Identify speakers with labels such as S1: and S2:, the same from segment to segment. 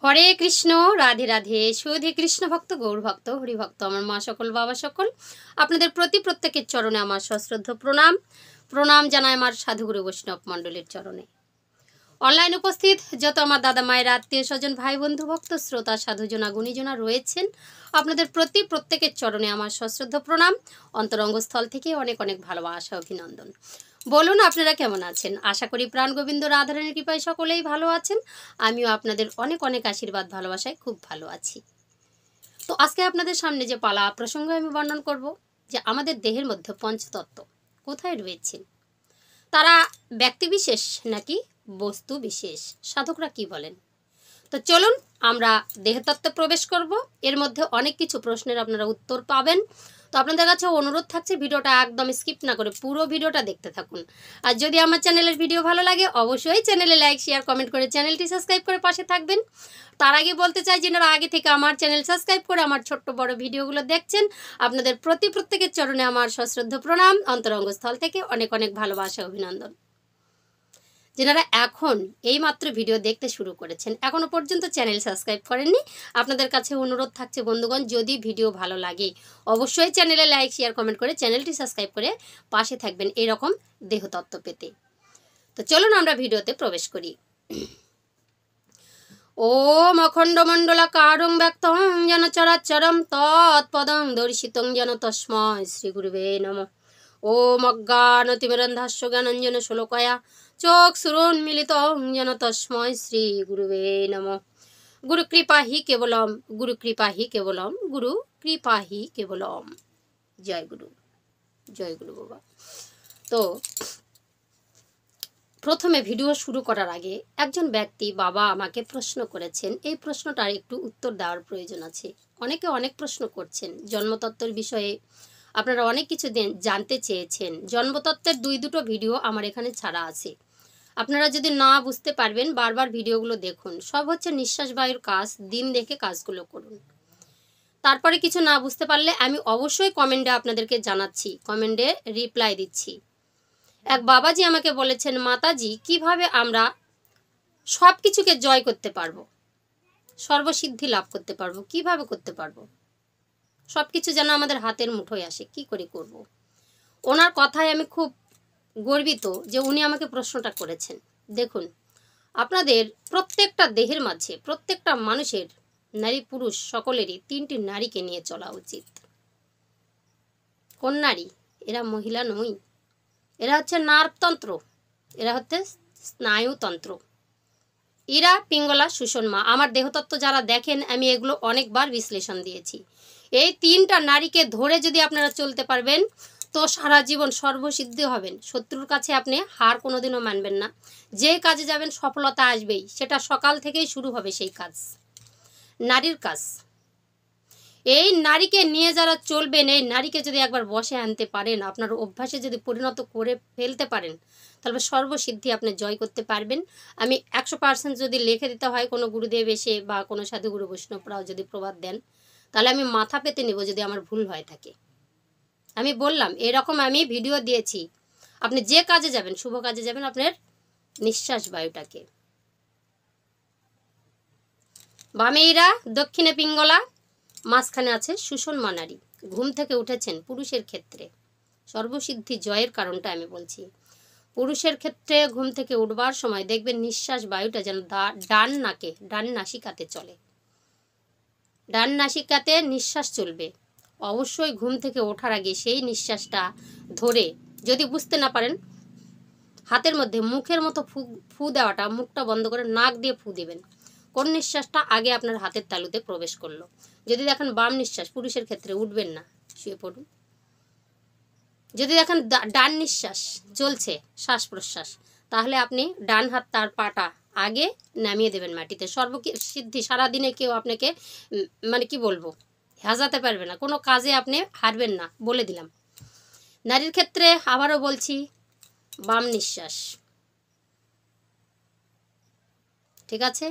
S1: হরে কৃষ্ণ, রাধে রাধে। সুধী কৃষ্ণ ভক্ত, গৌর ভক্ত, হরি ভক্ত, আমার মা সকল, বাবা সকল, আপনাদের প্রতি প্রত্যেকের চরণে আমার সশ্রদ্ধ প্রণাম। প্রণাম জানাই আমার সাধুগুরু বৈষ্ণব মণ্ডলীর চরণে। অনলাইন উপস্থিত যত আমার দাদা মায়ের, আত্মীয় স্বজন, ভাই বন্ধু, ভক্ত শ্রোতা, সাধুজনা, গুণীজনা রয়েছেন, আপনাদের প্রতি প্রত্যেকের চরণে আমার সশ্রদ্ধ প্রণাম। অন্তরঙ্গস্থল থেকে অনেক অনেক ভালোবাসা, অভিনন্দন। বলুন আপনারা কেমন আছেন? আশা করি প্রাণ গোবিন্দ রাধারানীর কৃপায় সকলেই ভালো আছেন। আমিও আপনাদের অনেক অনেক আশীর্বাদ, ভালোবাসায় খুব ভালো আছি। তো আজকে আপনাদের সামনে যে পালা প্রসঙ্গ আমি বর্ণন করব, যে আমাদের দেহের মধ্যে পঞ্চতত্ত্ব কোথায় রয়েছে, তারা ব্যক্তিবিশেষ নাকি বস্তু বিশেষ, সাধকরা কি বলেন। তো চলুন আমরা দেহতত্ত্বে প্রবেশ করব। এর মধ্যে অনেক কিছু প্রশ্নের আপনারা উত্তর পাবেন। তো আপনাদের কাছে অনুরোধ থাকছে ভিডিওটা একদম স্কিপ না করে পুরো ভিডিওটা দেখতে থাকুন। আর যদি আমার চ্যানেলের ভিডিও ভালো লাগে অবশ্যই চ্যানেলে লাইক, শেয়ার, কমেন্ট করে চ্যানেলটি সাবস্ক্রাইব করে পাশে থাকবেন। তার আগে বলতে চাই, যেনারা আগে থেকে আমার চ্যানেল সাবস্ক্রাইব করে আমার ছোট্ট বড় ভিডিওগুলো দেখছেন, আপনাদের প্রত্যেকের চরণে আমার সশ্রদ্ধ প্রণাম। অন্তরঙ্গস্থল থেকে অনেক অনেক ভালোবাসা, অভিনন্দন। যেনারা এখন এইমাত্র ভিডিও দেখতে শুরু করেছেন, এখনও পর্যন্ত চ্যানেল সাবস্ক্রাইব করেননি, আপনাদের কাছে অনুরোধ থাকছে বন্ধুগণ, যদি ভিডিও ভালো লাগে অবশ্যই চ্যানেলে লাইক, শেয়ার, কমেন্ট করে চ্যানেলটি সাবস্ক্রাইব করে পাশে থাকবেন এরকম দেহতত্ত্ব পেতে। তো চলুন আমরা ভিডিওতে প্রবেশ করি। ওম অখণ্ডমণ্ডলাকারং ব্যক্তং যেন চরাচরম তৎপদং দর্শিতং যেন তস্মৈ শ্রী গুরুবে নমঃ। ওম অজ্ঞানতিমিরন্ধাস্য জ্ঞানাঞ্জন শোলকয়া চক্ষুরুন্মিলিতং যেন তস্মৈ শ্রী গুরুবে নমঃ। গুরু কৃপা হি কেবলম, গুরু কৃপা হি কেবলম, গুরু কৃপা হি কেবলম। জয় গুরু, জয় গুরু বাবা। তো প্রথমে ভিডিও শুরু করার আগে একজন ব্যক্তি বাবা আমাকে প্রশ্ন করেছেন, এই প্রশ্নটার একটু উত্তর দেওয়ার প্রয়োজন আছে। অনেকে অনেক প্রশ্ন করছেন জন্মতত্ত্বের বিষয়ে, আপনারা অনেক কিছু জানতে চেয়েছেন। জন্মতত্ত্বের দুটো ভিডিও আমার এখানে ছাড়া আছে, আপনারা যদি না বুঝতে পারবেন বারবার ভিডিওগুলো দেখুন। সব হচ্ছে নিঃশ্বাস বায়ুর কাজ, দিন দেখে কাজগুলো করুন। তারপরে কিছু না বুঝতে পারলে আমি অবশ্যই কমেন্টে আপনাদেরকে জানাচ্ছি, কমেন্টে রিপ্লাই দিচ্ছি। এক বাবাজি আমাকে বলেছেন, মাতাজি কিভাবে আমরা সব কিছুকে জয় করতে পারবো, সর্বসিদ্ধি লাভ করতে পারবো, কিভাবে করতে পারবো, সব কিছু যেন আমাদের হাতের মুঠোয় আসে, কি করে করব। ওনার কথায় আমি খুব গর্বিত যে উনি আমাকে প্রশ্নটা করেছেন। দেখুন, আপনাদের প্রত্যেকটা দেহের মাঝে, প্রত্যেকটা মানুষের, নারী পুরুষ সকলেরই তিনটি নারীকে নিয়ে চলা উচিত। কোন নারী? এরা মহিলা নয়, এরা হচ্ছে নার্ভতন্ত্র, এরা হচ্ছে স্নায়ুতন্ত্র, এরা পিঙ্গলা, সুষমা। আমার দেহতত্ত্ব যারা দেখেন, আমি এগুলো অনেকবার বিশ্লেষণ দিয়েছি। এই তিনটা নারীকে ধরে যদি আপনারা চলতে পারবেন তো সারা জীবন সর্বসিদ্ধি হবেন। শত্রুর কাছে আপনি হার কোনোদিনও মানবেন না। যে কাজে যাবেন সফলতা আসবেই, সেটা সকাল থেকেই শুরু হবে সেই কাজ, নারীর কাজ। এই নারীকে নিয়ে যারা চলবেন, এই নারীকে যদি একবার বসে আনতে পারেন, আপনার অভ্যাসে যদি পরিণত করে ফেলতে পারেন, তাহলে সর্বসিদ্ধি আপনি জয় করতে পারবেন। আমি 100% যদি লিখে দিতে হয়, কোনো গুরুদেব এসে বা কোনো সাধুগুরু বৈষ্ণবরাও যদি প্রবাদ দেন, তাহলে আমি মাথা পেতে নেব যদি আমার ভুল হয়ে থাকে। আমি বললাম এরকম আমি ভিডিও দিয়েছি। আপনি যে কাজে যাবেন, শুভ কাজে যাবেন, আপনার নিঃশ্বাস বায়ুটাকে বামেইরা, দক্ষিণে পিঙ্গলা, মাঝখানে আছে সুষমা নারী। ঘুম থেকে উঠেছেন পুরুষের ক্ষেত্রে, সর্বসিদ্ধি জয়ের কারণটা আমি বলছি। পুরুষের ক্ষেত্রে ঘুম থেকে উঠবার সময় দেখবেন নিঃশ্বাস বায়ুটা যেন ডান নাকে, ডান নাসিকাতে চলে, ডান নাসিকাতে নিঃশ্বাস চলবে। অবশ্যই ঘুম থেকে ওঠার আগে সেই নিঃশ্বাসটা ধরে, যদি বুঝতে না পারেন হাতের মধ্যে মুখের মতো ফু দেওয়াটা, মুখটা বন্ধ করে নাক দিয়ে ফু দিবেন। কোন নিঃশ্বাসটা আগে আপনার হাতের তালুতে প্রবেশ করলো। যদি দেখেন বাম নিঃশ্বাস, পুরুষের ক্ষেত্রে উঠবেন না, শুয়ে পড়ুন। যদি দেখেন ডান নিঃশ্বাস চলছে, শ্বাস প্রশ্বাস, তাহলে আপনি ডান হাত তার পাটা আগে নামিয়ে দেবেন মাটিতে। সর্বসিদ্ধি, সারাদিনে কেউ আপনাকে মানে কি বলবো, হাজাতে পারবে না, কোনো কাজে আপনি হারবেন না, বলে দিলাম। নারীর ক্ষেত্রে আবারও বলছি, বাম নিঃশ্বাস, ঠিক আছে।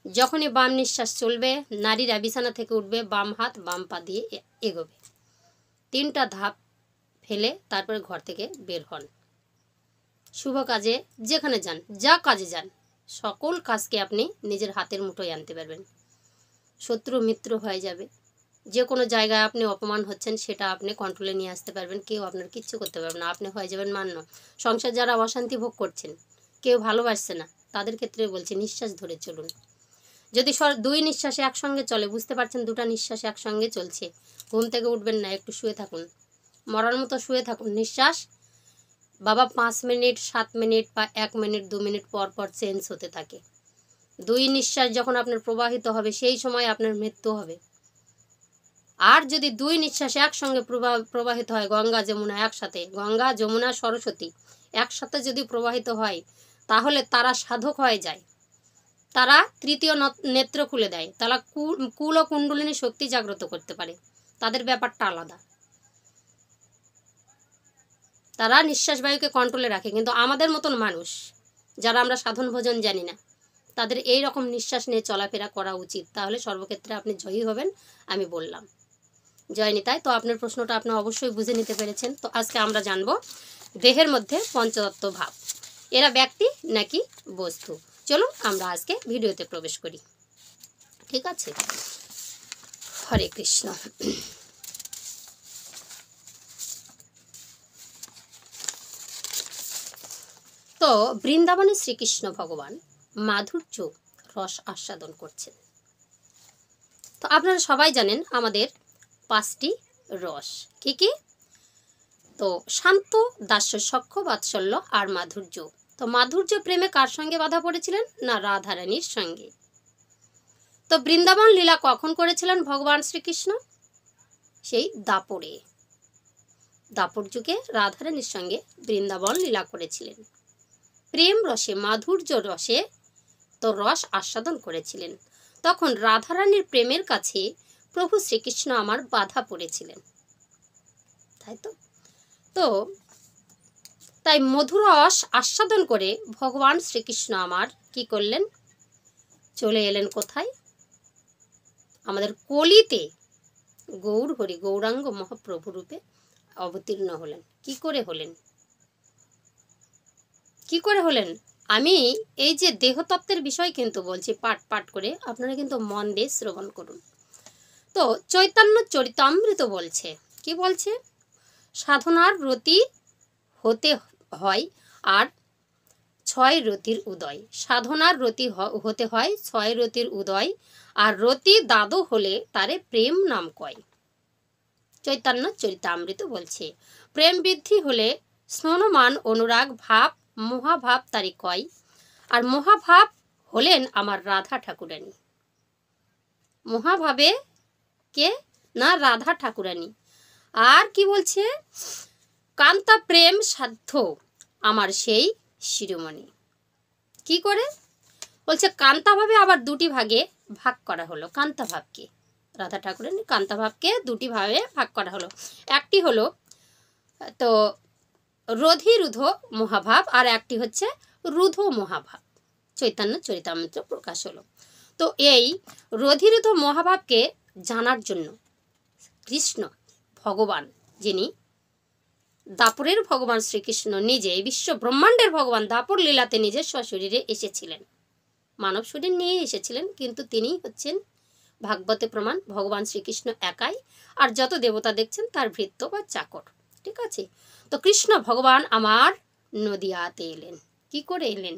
S1: যখনই বাম নিঃশ্বাস চলবে, নারীরা বিছানা থেকে উঠবে, বাম হাত বাম পা দিয়ে এগোবে, 3টা ধাপ ফেলে তারপরে ঘর থেকে বের হন। শুভ কাজে যেখানে যান, যা কাজে যান, সকল কাজকে আপনি নিজের হাতের মুঠোয় আনতে পারবেন। শত্রু মিত্র হয়ে যাবে। যে কোনো জায়গায় আপনি অপমান হচ্ছেন সেটা আপনি কন্ট্রোলে নিয়ে আসতে পারবেন, কেউ আপনার কিচ্ছু করতে পারবে না, আপনি হয়ে যাবেন মান্য। সংসার যারা অশান্তি ভোগ করছেন, কেউ ভালোবাসছে না, তাদের ক্ষেত্রে বলছি নিঃশ্বাস ধরে চলুন। যদি দুই নিঃশ্বাসে একসঙ্গে চলে, বুঝতে পারছেন দুটা নিঃশ্বাস একসঙ্গে চলছে, ঘুম থেকে উঠবেন না, একটু শুয়ে থাকুন, মরার মতো শুয়ে থাকুন। নিঃশ্বাস বাবা 5 মিনিট 7 মিনিট বা 1 মিনিট 2 মিনিট পর পর চেঞ্জ হতে থাকে। দুই নিঃশ্বাস যখন আপনার প্রবাহিত হবে সেই সময় আপনার মৃত্যু হবে। আর যদি দুই নিঃশ্বাস একসঙ্গে প্রবাহিত হয়, গঙ্গা যমুনা একসাথে, গঙ্গা যমুনা সরস্বতী একসাথে যদি প্রবাহিত হয়, তাহলে তারা সাধক হয়ে যায়, তারা তৃতীয় নেত্র খুলে দেয়, তারা কুল ও কুণ্ডলিনী শক্তি জাগ্রত করতে পারে। তাদের ব্যাপারটা আলাদা, তারা নিঃশ্বাস বায়ুকে কন্ট্রোলে রাখে। কিন্তু আমাদের মতন মানুষ যারা আমরা সাধন ভোজন জানি না, তাদের এই রকম নিঃশ্বাস নিয়ে চলাফেরা করা উচিত, তাহলে সর্বক্ষেত্রে আপনি জয়ী হবেন। আমি বললাম জয় নিতাই। তো আপনার প্রশ্নটা আপনি অবশ্যই বুঝে নিতে পেরেছেন। তো আজকে আমরা জানবো দেহের মধ্যে পঞ্চতত্ত্ব ভাব, এরা ব্যক্তি নাকি বস্তু। চলুন আমরা আজকে ভিডিওতে প্রবেশ করি, ঠিক আছে? হরে কৃষ্ণ। তো বৃন্দাবনে শ্রীকৃষ্ণ ভগবান মাধুর্য রস আস্বাদন করছেন। তো আপনারা সবাই জানেন আমাদের 5টি রস কি কি? তো শান্ত, দাস্য, সখ্য, বাৎসল্য আর মাধুর্য। তো মাধুর্য প্রেমে কার সঙ্গে বাধা পড়েছিলেন? না রাধারানীর সঙ্গে। তো বৃন্দাবন লীলা কখন করেছিলেন ভগবান শ্রীকৃষ্ণ? সেই দাপরে, দাপর যুগে রাধারানীর সঙ্গে বৃন্দাবন লীলা করেছিলেন। প্রেম রসে, মাধুর্য রসে তো রস আস্বাদন করেছিলেন। তখন রাধারানীর প্রেমের কাছে প্রভু শ্রীকৃষ্ণ আমার বাধা পড়েছিলেন, তাই তো? তো তাই মধুরস আস্বাদন করে ভগবান শ্রীকৃষ্ণ আমার কি করলেন? চলে এলেন কোথায়? আমাদের কলিতে গৌর হরি গৌরাঙ্গ মহাপ্রভু রূপে অবতীর্ণ হলেন। কি করে হলেন? কি করে হলেন? আমি এই যে দেহতত্ত্বের বিষয় কিন্তু বলছি পাঠ পাঠ করে, আপনারা কিন্তু মন দিয়ে শ্রবণ করুন। তো চৈতন্য চরিতামৃত বলছে, কি বলছে? সাধনার রতি হতে হয় আর 6 রতির উদয়। সাধনার রতি হতে হয় 6 রতির উদয়, আর রতি দাদু হলে তারে প্রেম নাম কয়। চৈতন্য চরিতামৃত বলছে প্রেম বৃদ্ধি হলে স্মরণমান অনুরাগ ভাব মহাভাব তারি কয়। আর মহাভাব হলেন আমার রাধা ঠাকুরানী। মহাভাবে কে? না রাধা ঠাকুরানী। আর কি বলছে? কান্তা প্রেম সাধ্য আমার সেই শিরোমণি। কি করে বলছে? কান্তা ভাবে আবার 2টি ভাগে ভাগ করা হলো। কান্তা ভাবকে, রাধা ঠাকুরানী কান্তা ভাবকে 2টি ভাগে ভাগ করা হলো। একটি হলো তো রধিরুধ মহাভাব, আর একটি হচ্ছে রুধ মহাভাব। চৈতন্য চরিতামৃত প্রকাশ হলো। তো এই রধিরুধ মহাভাবকে জানার জন্য কৃষ্ণ ভগবান, যিনি দাপরের ভগবান শ্রীকৃষ্ণ নিজে, বিশ্ব ব্রহ্মাণ্ডের ভগবান, দাপর লীলাতে নিজের স্বশরীরে এসেছিলেন, মানব শরীর নিয়ে এসেছিলেন, কিন্তু তিনি হচ্ছেন ভাগবতে প্রমাণ ভগবান শ্রীকৃষ্ণ একাই, আর যত দেবতা দেখছেন তার ভৃত্য বা চাকর, ঠিক আছে? তো কৃষ্ণ ভগবান আমার নদিয়াতে এলেন। কি করে এলেন?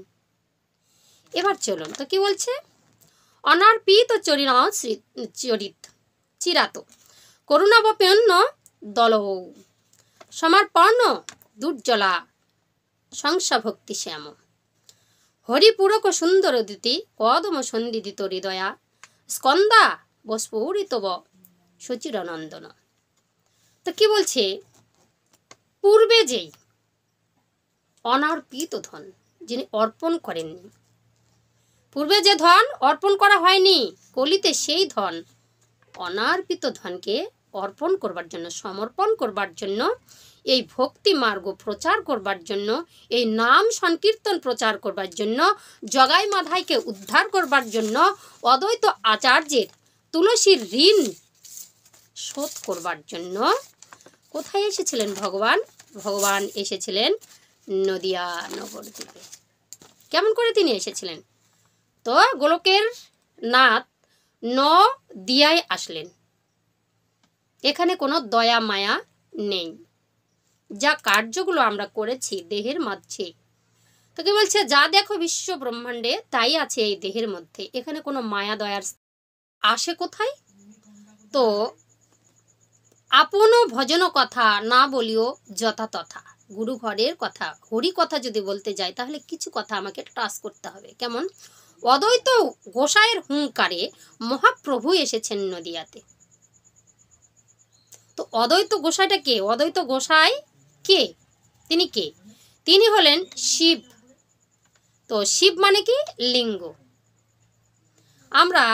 S1: এবার চলুন। তো কি বলছে? অনার্পিত চরিত চিরাত করুণাবপন্ন দল সমর্পণ দুর্জলা সংসা ভক্তি শ্যাম হরিপুরক সুন্দর দিতি কদম সন্দিদিত হৃদয়া স্কন্দা বস্ফুরিতব সচিরনন্দন। তো কি বলছে? পূর্বে যেই অনার্পিত ধন যিনি অর্পণ করেননি, পূর্বে যে ধন অর্পণ করা হয়নি কলিতে, সেই ধন অনার্পিত ধনকে অর্পণ করবার জন্য, সমর্পণ করবার জন্য, এই ভক্তি মার্গ প্রচার করবার জন্য, এই নাম সংকীর্তন প্রচার করবার জন্য, জগাই মাধাইকে উদ্ধার করবার জন্য, অদ্বৈত আচার্যের তুলসীর ঋণ শোধ করবার জন্য কোথায় এসেছিলেন ভগবান? ভগবান এসেছিলেন নদিয়া নগর দ্বীপে। কেমন করে তিনি এসেছিলেন? তো গোলকের নাথ দিয়ায় আসলেন। এখানে কোনো দয়া মায়া নেই। যা কার্যগুলো আমরা করেছি দেহের মাঝে, তো কি বলছে, যা দেখো বিশ্ব ব্রহ্মাণ্ডে তাই আছে এই দেহের মধ্যে। এখানে কোনো মায়া দয়ার আসে কোথায়? তো আপন ভজন কথা না বলিও যথা তথা। গুরু ঘরের কথা, হরি কথা যদি বলতে যাই তাহলে কিছু কথা আমাকে টাচ করতে হবে। কেমন? অদ্বৈত গোসাইয়ের হুঙ্কারে মহাপ্রভু এসেছেন নদিয়াতে। তো অদ্বৈত গোসাইটা কে? অদ্বৈত গোসাই কে? তিনি কে? তিনি হলেন শিব। তো শিব মানে কি? লিঙ্গ। আমরা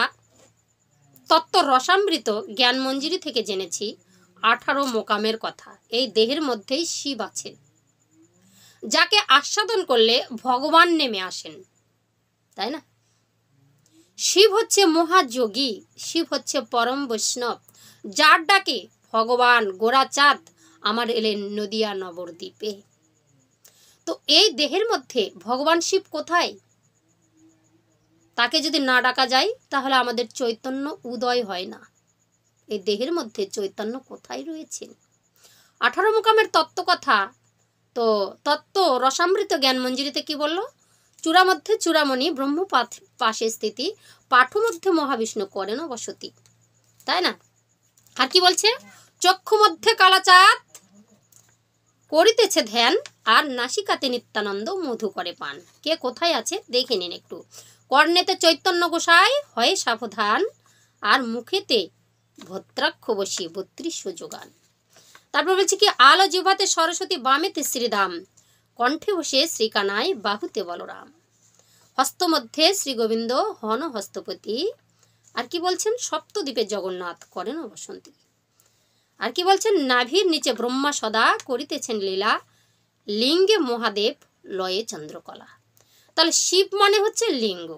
S1: তত্ত্ব রসামৃত জ্ঞান মঞ্জুরি থেকে জেনেছি 18 মোকামের কথা। এই দেহের মধ্যেই শিব আছেন, যাকে আস্বাদন করলে ভগবান নেমে আসেন, তাই না? শিব হচ্ছে মহাযোগী, শিব হচ্ছে পরম বৈষ্ণব, যার ডাকে ভগবান গোরাচাঁদ আমার এলেন নদিয়া নবদ্বীপে। তো এই দেহের মধ্যে ভগবান শিব কোথায়? তাকে যদি না ডাকা যায় তাহলে আমাদের চৈতন্য উদয় হয় না। এই দেহের মধ্যে চৈতন্য কোথায় রয়েছেন? 18 মোকামের তত্ত্ব কথা। তো তত্ত্ব রসামৃত জ্ঞান মঞ্জুরিতে কি বলল? চূড়া মধ্যে চূড়ামণি ব্রহ্ম পাশে স্থিতি, পাঠু মধ্যে মহাবিষ্ণু করেন বসতি, তাই না? আর কি বলছে? চক্ষু মধ্যে কালাচাঁদ করিতেছে ধ্যান, আর নাসিকাতে নিত্যানন্দ মধু করে পান। কে কোথায় আছে দেখে নিন একটু। কর্ণেতে চৈতন্য গোসাই হয় সাবধান, আর মুখেতে ভদ্রাক্ষ বসি 32 যোগান। তারপর বলছে কি, আলো জিহ্বাতে সরস্বতী, বামেতে শ্রীধাম, কণ্ঠে বসে শ্রীকানাই, বাহুতে বলরাম, হস্ত মধ্যে শ্রী গোবিন্দ হন হস্তপতি। আর কি বলছেন? সপ্তদ্বীপে জগন্নাথ করেন বসন্তী। আর কি বলছেন? নাভির নিচে ব্রহ্মা সদা করিতেছেন লীলা, লিঙ্গে মহাদেব লয়ে চন্দ্রকলা। তাহলে শিব মানে হচ্ছে লিঙ্গ,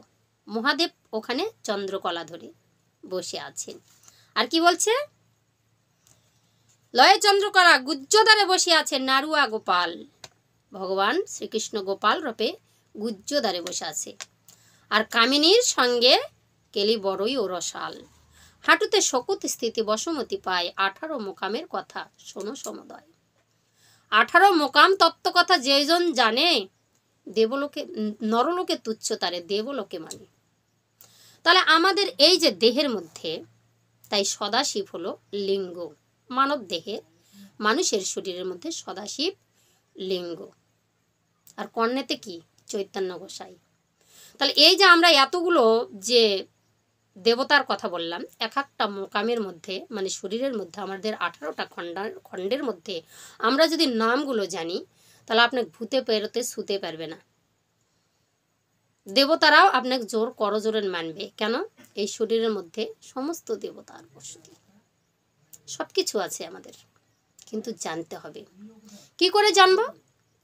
S1: মহাদেব ওখানে চন্দ্রকলা ধরে বসে আছেন। আর কি বলছে? লয়ে চন্দ্রকলা গুজ্জদারে বসে আছেন নারুয়া গোপাল। ভগবান শ্রীকৃষ্ণ গোপাল রূপে গুজ্জদারে বসে আছে। আর কামিনীর সঙ্গে কেলি বড়ই ও রসাল, হাঁটুতে শকুত স্থিতি বসুমতি পায়। 18 মোকামের কথা শোনো সমুদয়। 18 মোকাম তত্ত্ব কথা যেজন জানে, দেবলোকে নরলোকে তুচ্ছ তারে দেবলোকে মানে। তাহলে আমাদের এই যে দেহের মধ্যে, তাই সদাশিব হলো লিঙ্গ। মানব দেহে, মানুষের শরীরের মধ্যে সদাশিব লিঙ্গ। আর কর্ণেতে কি? চৈতন্য গোসাই। তাহলে এই যে আমরা এতগুলো যে দেবতার কথা বললাম, এক একটা মোকামের মধ্যে মানে শরীরের মধ্যে আমাদের 18টা খণ্ডের মধ্যে আমরা যদি নামগুলো জানি, তাহলে আপনাকে ভূতে পেরোতে শুতে পারবে না। দেবতারাও আপনাকে জোর করজোরে মানবে। কেন? এই শরীরের মধ্যে সমস্ত দেবতার বসতি, সব কিছু আছে আমাদের, কিন্তু জানতে হবে। কি করে জানবো?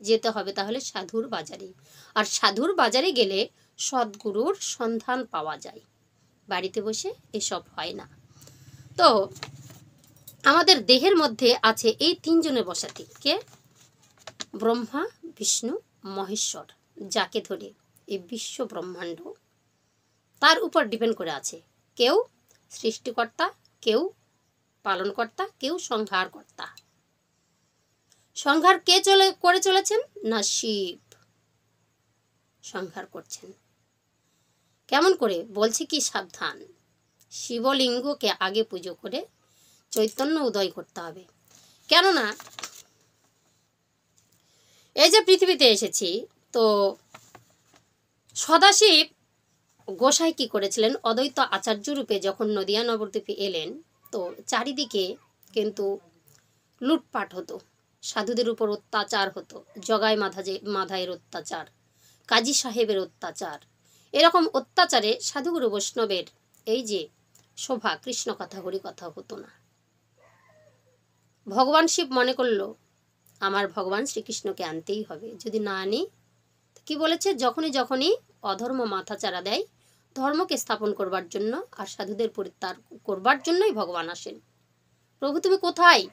S1: যেতে হবে তাহলে সাধুর বাজারে। আর সাধুর বাজারে গেলে সদ্গুরুর সন্ধান পাওয়া যায়, বাড়িতে বসে এসব হয় না। তো আমাদের দেহের মধ্যে আছে এই 3 জনের বসতি। কে? ব্রহ্মা, বিষ্ণু, মহেশ্বর, যাকে ধরে এই বিশ্ব ব্রহ্মাণ্ড তার উপর ডিপেন্ড করে আছে। কেউ সৃষ্টিকর্তা, কেউ পালনকর্তা, কেউ সংহারকর্তা। সংহার কে করে চলেছেন? না শিব সংহার করছেন। কেমন করে? বলছে কি, সাবধান, শিবলিঙ্গকে আগে পুজো করে চৈতন্য উদয় করতে হবে। কেননা এই যে পৃথিবীতে এসেছি, তো সদাশিব গোসাই কি করেছিলেন? অদ্বৈত আচার্য রূপে যখন নদিয়া নবদ্বীপে এলেন, তো চারিদিকে কিন্তু লুটপাট হতো, সাধুদের উপর অত্যাচার হতো, জগাই মাধায়ের অত্যাচার, কাজী সাহেবের অত্যাচার। এরকম অত্যাচারে সাধুগুরু বৈষ্ণবের এই যে শোভা, কৃষ্ণ কথা হরি কথা হতো না। ভগবান শিব মনে করলো আমার ভগবান শ্রীকৃষ্ণকে আনতেই হবে, যদি না আনি কি বলেছে, যখনই অধর্ম মাথা চারা দেয় ধর্মকে স্থাপন করবার জন্য আর সাধুদের পরিত্যাগ করবার জন্যই ভগবান আসেন। প্রভু তুমি কোথায়?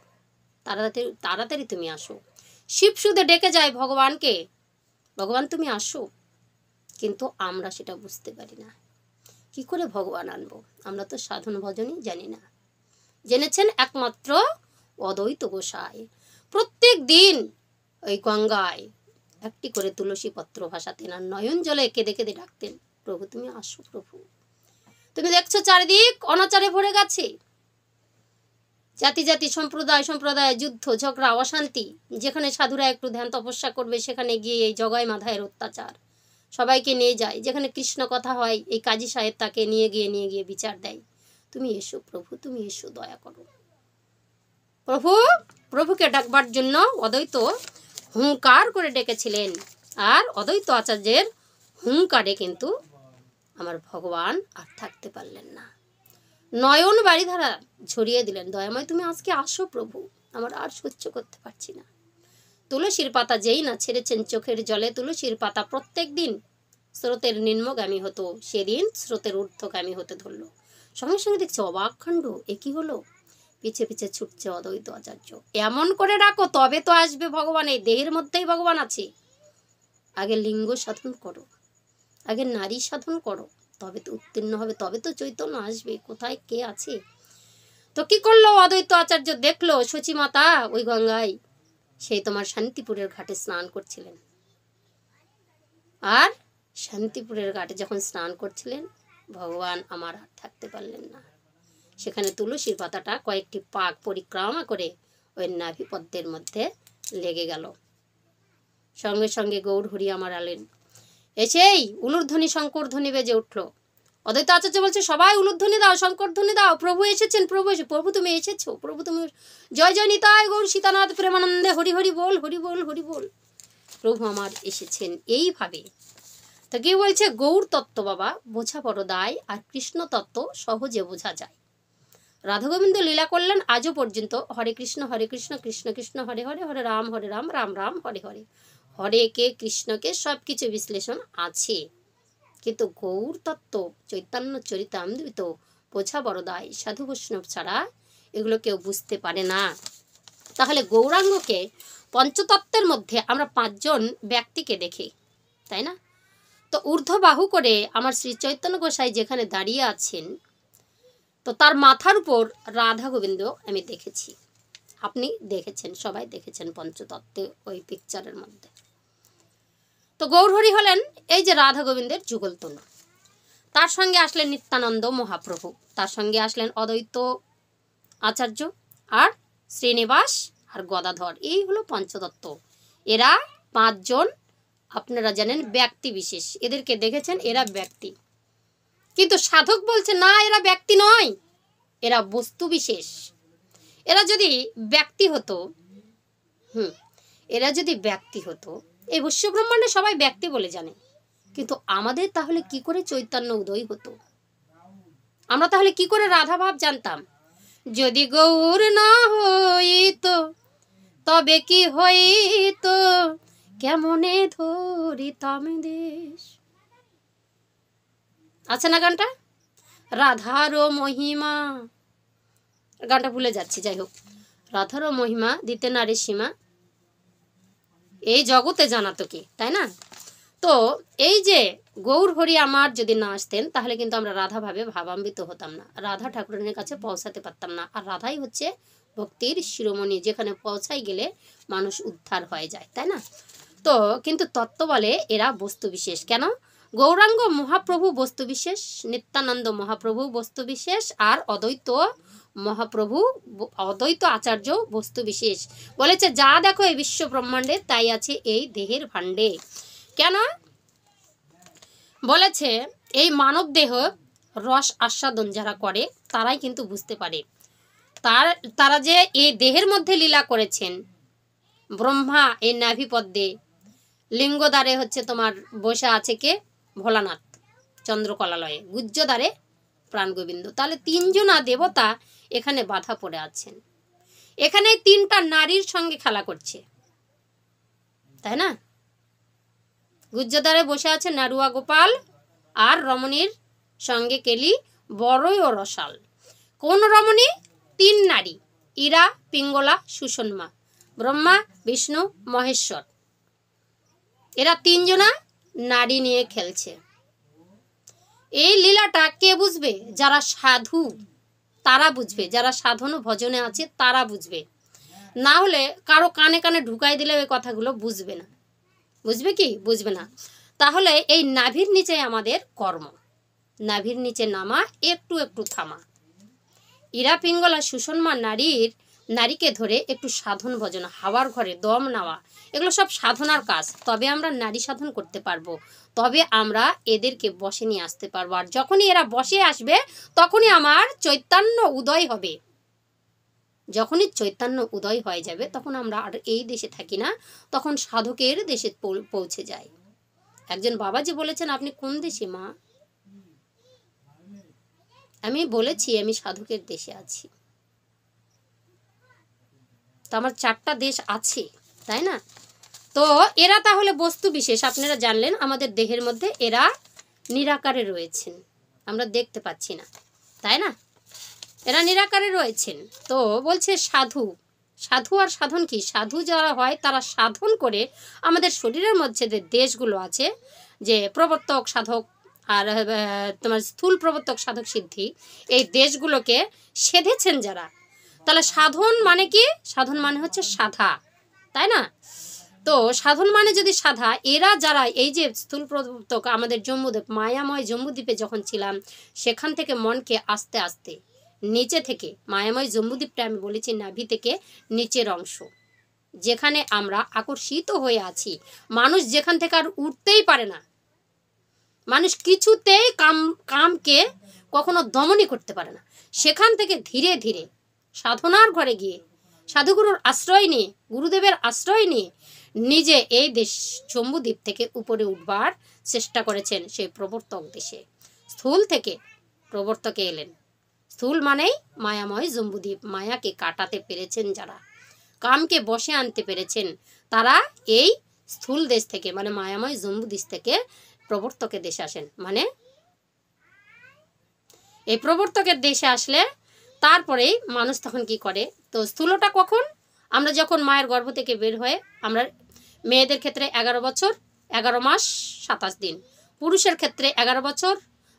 S1: তাড়াতাড়ি তুমি আসো। শিব শুধু ডেকে যায় ভগবানকে, ভগবান তুমি আসো, কিন্তু আমরা সেটা বুঝতে পারি না। কি করে ভগবান আনবো? আমরা তো সাধন ভজনই জানি না। জেনেছেন একমাত্র অদ্বৈত গোসাই। প্রত্যেক দিন ওই গঙ্গায় একটি করে তুলসী পত্র ভাসাতেন আর নয়ন জলে কেঁদে কেঁদে ডাকতেন, প্রভু তুমি আসো, প্রভু তুমি দেখছো চারিদিক অনাচারে ভরে গেছে, জাতি জাতি সম্প্রদায় সম্প্রদায় যুদ্ধ ঝগড়া অশান্তি, যেখানে সাধুরা একটু ধ্যান তপস্যা করবে সেখানে গিয়ে এই জগাই মাধায়ের অত্যাচার, সবাইকে নিয়ে যায়। যেখানে কৃষ্ণ কথা হয় এই কাজী সাহেব তাকে নিয়ে গিয়ে বিচার দেয়। তুমি এসো প্রভু, তুমি এসো, দয়া করো। প্রভু প্রভুকে ডাকবার জন্য অদ্বৈত হুঙ্কার করে ডেকেছিলেন, আর অদ্বৈত আচার্যের হুঙ্কারে কিন্তু আমার ভগবান আর থাকতে পারলেন না। নয়ন বাড়িধারা ঝরিয়ে দিলেন, দয়াময় তুমি আজকে আসো প্রভু, আমার আর সহ্য করতে পারছি না। তুলসীর পাতা যেই না ছেড়েছেন চোখের জলে, তুলসীর পাতা প্রত্যেক দিন স্রোতের নিম্নগামী হতো, সেদিন স্রোতের ঊর্ধ্বগামী হতে ধরলো। সঙ্গে সঙ্গে দেখছে অবাক কাণ্ড, এ কি হলো? পিছে পিছে ছুটছে অদ্বৈত আচার্য। এমন করে রাখো তবে তো আসবে ভগবান, এই দেহের মধ্যেই ভগবান আছে। আগে লিঙ্গ সাধন করো, আগে নারী সাধন করো, তবে তো উত্তীর্ণ হবে, তবে তো চৈতন্য আসবে। কোথায় কে আছে? তো কি করলো অদ্বৈত আচার্য? দেখলো সচী মাতা ওই গঙ্গায় সেই তোমার শান্তিপুরের ঘাটে স্নান করছিলেন। আর শান্তিপুরের ঘাটে যখন স্নান করছিলেন, ভগবান আমার আর থাকতে পারলেন না। সেখানে তুলসীর পাতাটা কয়েকটি পাক পরিক্রমা করে ওই নাভি পদ্মের মধ্যে লেগে গেল। সঙ্গে সঙ্গে গৌর হরি আমার আলেন। এসেই উলুধ্বনি শঙ্করধ্বনি বেজে উঠলো। অদ্বৈত আচার্য বলছে সবাই উলুধ্বনি দাও, শঙ্করধ্বনি দাও, প্রভু এসেছেন, প্রভু এসে, প্রভু তুমি এসেছো, প্রভু তুমি, জয় জয় নিতাই গৌর সীতানাথ প্রেমানন্দে, হরি হরি বল, হরি বল, হরি বল, প্রভু আমার এসেছেন। এইভাবে তো কি বলছে, গৌর তত্ত্ব বাবা বোঝা বড় দায়, আর কৃষ্ণ তত্ত্ব সহজে বোঝা যায়। রাধা গোবিন্দ লীলা করলেন আজও পর্যন্ত, হরে কৃষ্ণ কৃষ্ণ কৃষ্ণ হরে হরে, হরে রাম রাম রাম হরে হরে, হরে কে কৃষ্ণকে সবকিছু বিশ্লেষণ আছে। কিন্তু গৌর তত্ত্ব চৈতন্য চরিতামৃত বোঝা বড় দায়, সাধু বৈষ্ণব ছাড়া এগুলো কেউ বুঝতে পারে না। তাহলে গৌরাঙ্গকে পঞ্চতত্ত্বের মধ্যে আমরা 5 জন ব্যক্তিকে দেখি, তাই না? তো ঊর্ধ্ববাহু করে আমার শ্রী চৈতন্য গোসাই যেখানে দাঁড়িয়ে আছেন, তো তার মাথার উপর রাধা গোবিন্দ আমি দেখেছি, আপনি দেখেছেন, সবাই দেখেছেন পঞ্চতত্ত্বে ওই পিকচারের মধ্যে। তো গৌরহরি হলেন এই যে রাধা গোবিন্দের যুগলতনু। তার সঙ্গে আসলেন নিত্যানন্দ মহাপ্রভু, তার সঙ্গে আসলেন অদ্বৈত আচার্য, আর শ্রীনিবাস আর গদাধর। এই হলো পঞ্চতত্ত্ব। এরা 5 জন আপনারা জানেন ব্যক্তি বিশেষ, এদেরকে দেখেছেন, এরা ব্যক্তি। কিন্তু সাধক বলছে না, এরা ব্যক্তি নয়, এরা বস্তু বিশেষ। এরা যদি ব্যক্তি হতো, এরা যদি ব্যক্তি হতো, এই বিশ্ব ব্রহ্মাণ্ডে সবাই ব্যক্তি বলে জানে, কিন্তু আমাদের তাহলে কি করে চৈতন্য উদয় হতো? আমরা তাহলে কি করে রাধা ভাব জানতাম? যদি গৌর না হইতো তবে কি হইতো, কেমনে ধরিতাম দেশ। আছে না গানটা? রাধারও মহিমা, গানটা ভুলে যাচ্ছি, যাই হোক, রাধারও মহিমা দিতে নারী সীমা, এই জগতে জানাতো কি, তাই না? তো এই যে গৌর হরি আমার যদি না আসতেন, তাহলে কিন্তু আমরা রাধা ভাবে ভাবান্বিত হতাম না, রাধা ঠাকুরের কাছে পৌঁছাতে পারতাম না। আর রাধাই হচ্ছে ভক্তির শিরোমণি, যেখানে পৌঁছাই গেলে মানুষ উদ্ধার হয়ে যায়, তাই না? তো কিন্তু তত্ত্ব বলে এরা বস্তু বিশেষ। কেন? গৌরাঙ্গ মহাপ্রভু বস্তু বিশেষ, নিত্যানন্দ মহাপ্রভু বস্তু বিশেষ, আর অদ্বৈত মহাপ্রভু অদ্বৈত আচার্য বস্তু বিশেষ। বলেছে যা দেখো এই বিশ্ব ব্রহ্মাণ্ডে তাই আছে এই দেহের ভাণ্ডে। কেন বলেছে? এই মানব দেহ রস আস্বাদন যারা করে তারাই কিন্তু বুঝতে পারে। তারা যে এই দেহের মধ্যে লীলা করেছেন। ব্রহ্মা এই নাভি পদ্মে, লিঙ্গদ্বারে হচ্ছে তোমার বসে আছে কে? ভোলানাথ চন্দ্রকলালয়ে, গুজ্জদ্বারে প্রাণ গোবিন্দ। তাহলে 3 জনা দেবতা এখানে বাধা পড়ে আছেন। এখানে 3টা নারীর সঙ্গে খেলা করছে, তাই না? গুজ্জদ্বারে বসে আছে নারুয়া গোপাল, আর রমণীর সঙ্গে কেলি বড়ই ও রসাল। কোন রমণী? 3 নারী, ইরা, পিঙ্গলা, সুষন্মা, ব্রহ্মা, বিষ্ণু, মহেশ্বর। এরা 3 জনা নারী নিয়ে খেলছে। এই লীলাটা কে বুঝবে? যারা সাধু তারা বুঝবে, যারা সাধন ভজনে আছে তারা বুঝবে। না হলে কারো কানে কানে ঢুকাই দিলে ওই কথাগুলো বুঝবে না। বুঝবে কি? বুঝবে না। তাহলে এই নাভির নিচে আমাদের কর্ম, নাভির নিচে নামা, একটু একটু থামা। ইরা পিঙ্গলা সুষমা নারীকে ধরে একটু সাধন ভজন, হাওয়ার ঘরে দম নেওয়া, এগুলো সব সাধনার কাজ। তবে আমরা নারী সাধন করতে পারবো, তবে আমরা এদেরকে বসে নিয়ে আসতে পারবো। আর যখনই এরা বসে আসবে তখনই আমার চৈতন্য উদয় হবে। যখনই চৈতন্য উদয় হয়ে যাবে তখন আমরা আর এই দেশে থাকি না, তখন সাধকের দেশে পৌঁছে যাই। একজন বাবাজি বলেছেন, আপনি কোন দেশে মা? আমি বলেছি আমি সাধকের দেশে আছি। তো আমার 4টা দেশ আছে, তাই না? তো এরা তাহলে বস্তু বিশেষ, আপনারা জানলেন আমাদের দেহের মধ্যে এরা নিরাকারে রয়েছেন, আমরা দেখতে পাচ্ছি না, তাই না? এরা নিরাকারে রয়েছেন। তো বলছে সাধু, সাধু আর সাধন কি? সাধু যারা হয় তারা সাধন করে আমাদের শরীরের মধ্যে যে দেশগুলো আছে, যে প্রবর্তক সাধক আর তোমার স্থূল প্রবর্তক সাধক সিদ্ধি, এই দেশগুলোকে সেধেছেন যারা। তাহলে সাধন মানে কি? সাধন মানে হচ্ছে সাধা, তাই না? তো সাধন মানে যদি সাধা, এরা যারা এই যে স্থূল প্রবর্তক আমাদের জম্বুদ্বীপ, মায়াময় জম্বুদ্বীপে যখন ছিলাম, সেখান থেকে মনকে আস্তে আস্তে নিচে থেকে, মায়াময় জম্বুদ্বীপটা আমি বলেছি নাভি থেকে নিচের অংশ, যেখানে আমরা আকর্ষিত হয়ে আছি, মানুষ যেখান থেকে আর উঠতেই পারে না, মানুষ কিছুতেই কামকে কখনো দমনই করতে পারে না, সেখান থেকে ধীরে ধীরে সাধনার ঘরে গিয়ে সাধুগুরুর আশ্রয় নিয়ে, গুরুদেবের আশ্রয় নিয়ে নিজে এই দেশ জম্বুদ্বীপ থেকে উপরে উঠবার চেষ্টা করেছেন সেই প্রবর্তক দেশে। স্থূল থেকে প্রবর্তকে এলেন। স্থূল মানেই মায়াময় জম্বুদ্বীপ, মায়াকে কাটাতে পেরেছেন যারা, কামকে বসে আনতে পেরেছেন, তারা এই স্থূল দেশ থেকে মানে মায়াময় জম্বুদ্বীপ থেকে প্রবর্তকের দেশে আসেন। মানে এই প্রবর্তকের দেশে আসলে তারপরেই মানুষ তখন কি করে? তো স্থূলটা কখন? আমরা যখন মায়ের গর্ভ থেকে বের হয়ে, আমরা মেয়েদের ক্ষেত্রে 11 বছর 11 মাস 27 দিন, পুরুষের ক্ষেত্রে 11 বছর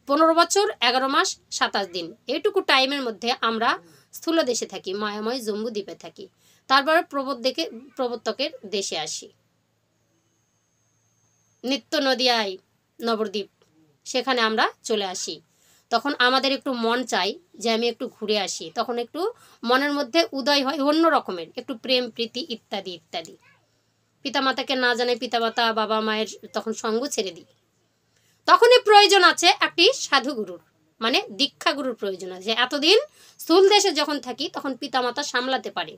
S1: 15 বছর 11 মাস 27 দিন, এইটুকু টাইমের মধ্যে আমরা স্থূল দেশে থাকি, মায়াময় জম্বুদ্বীপে থাকি। তারপরে প্রবর্তকের দেশে আসি, নিত্য নদিয়ায় নবদ্বীপ, সেখানে আমরা চলে আসি। তখন আমাদের একটু মন চাই যে আমি একটু ঘুরে আসি, তখন একটু মনের মধ্যে উদয় হয় অন্য রকমের, একটু প্রেম প্রীতি ইত্যাদি ইত্যাদি। পিতামাতাকে না জানে পিতামাতা বাবা মায়ের তখন সঙ্গ ছেড়ে দিই। তখনই প্রয়োজন আছে একটি সাধুগুরুর, মানে দীক্ষাগুরুর প্রয়োজন আছে। এতদিন স্থূল দেশে যখন থাকি তখন পিতামাতা সামলাতে পারে,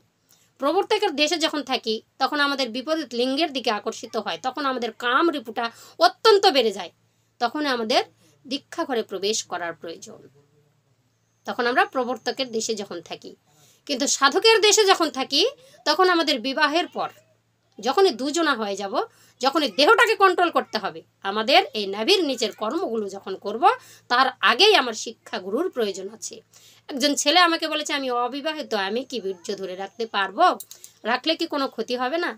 S1: প্রবর্তকের দেশে যখন থাকি তখন আমাদের বিপরীত লিঙ্গের দিকে আকর্ষিত হয়, তখন আমাদের কাম রিপুটা অত্যন্ত বেড়ে যায়, তখন আমাদের দীক্ষা ঘরে প্রবেশ করার প্রয়োজন। তখন আমরা প্রবর্তকের দেশে যখন থাকি, কিন্তু সাধকের দেশে যখন থাকি তখন আমাদের বিবাহের পর যখনই দুজনা হয়ে যাব, যখনই দেহটাকে কন্ট্রোল করতে হবে, আমাদের এই নাভির নিচের কর্মগুলো যখন করব, তার আগেই আমার শিক্ষাগুরুর প্রয়োজন আছে। একজন ছেলে আমাকে বলেছে আমি অবিবাহিত, আমি কি বীর্য ধরে রাখতে পারবো? রাখলে কি কোনো ক্ষতি হবে না?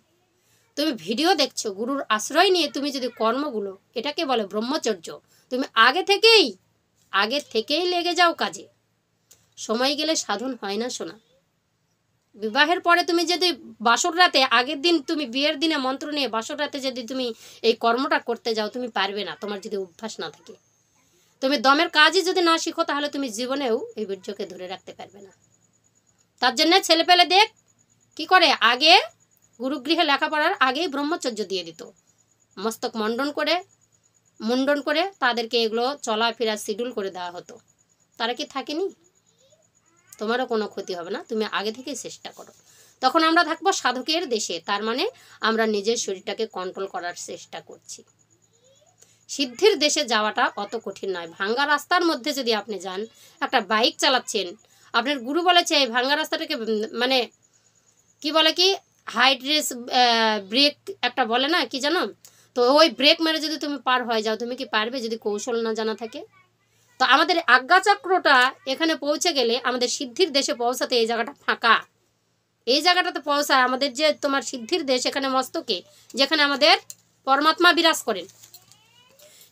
S1: তুমি ভিডিও দেখছো, গুরুর আশ্রয় নিয়ে তুমি যদি কর্মগুলো, এটাকে বলে ব্রহ্মচর্য, তুমি আগে থেকেই লেগে যাও কাজে। সময় গেলে সাধন হয় না শোনা। বিবাহের পরে তুমি যদি বাসর রাতে, আগের দিন তুমি বিয়ের দিনে মন্ত্র নিয়ে বাসর রাতে যদি তুমি এই কর্মটা করতে যাও, তুমি পারবে না, তোমার যদি অভ্যাস না থাকে। তুমি দমের কাজই যদি না শিখো তাহলে তুমি জীবনেও এই বীর্যকে ধরে রাখতে পারবে না। তার জন্য ছেলেপেলে দেখ কি করে, আগে গুরুগৃহে লেখাপড়ার আগেই ব্রহ্মচর্য দিয়ে দিত, মস্তক মুন্ডন করে তাদেরকে এগুলো চলাফেরা শিডিউল করে দেওয়া হতো। তারা কি থাকেনি? তোমারও কোনো ক্ষতি হবে না, তুমি আগে থেকে চেষ্টা করো। তখন আমরা থাকবো সাধকের দেশে, তার মানে আমরা নিজের শরীরটাকে কন্ট্রোল করার চেষ্টা করছি। সিদ্ধির দেশে যাওয়াটা অত কঠিন নয়। ভাঙ্গা রাস্তার মধ্যে যদি আপনি যান, একটা বাইক চালাচ্ছেন, আপনার গুরু বলেছে এই ভাঙ্গা রাস্তাটাকে মানে কি বলে, কি হাইড্রেস ব্রেক একটা বলে না, কি জানো? তো ওই ব্রেক মেরে যদি তুমি পার হয়ে যাও, তুমি কি পারবে যদি কৌশল না জানা থাকে? তো আমাদের আজ্ঞাচক্রটা এখানে পৌঁছে গেলে, আমাদের সিদ্ধির দেশে পৌঁছাতে এই জায়গাটা ফাঁকা, এই জায়গাটাতে পৌঁছায় আমাদের যে তোমার সিদ্ধির দেশ, এখানে মস্তকে যেখানে আমাদের পরমাত্মা বিরাজ করেন,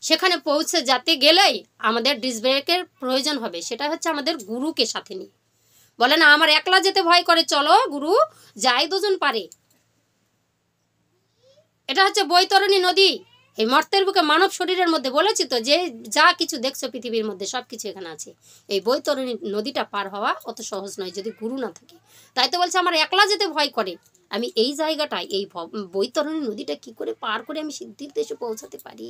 S1: সেখানে পৌঁছে যেতে গেলেই আমাদের ডিস্ক ব্রেকের প্রয়োজন হবে, সেটা হচ্ছে আমাদের গুরুকে সাথে নিয়ে। বলে না আমার একলা যেতে ভয় করে, চলো গুরু যাই, দুজন পারে। এটা হচ্ছে বৈতরণী নদী, এই মর্তের বুকে মানব শরীরের মধ্যে। বলেছি তো যে যা কিছু দেখছো পৃথিবীর মধ্যে সব কিছু এখানে আছে। এই বৈতরণী নদীটা পার হওয়া অত সহজ নয় যদি গুরু না থাকে। তাই তো বলছে আমার একলা যেতে ভয় করে, আমি এই জায়গাটায় এই বৈতরণী নদীটা কি করে পার করে আমি সিদ্ধির দেশে পৌঁছাতে পারি,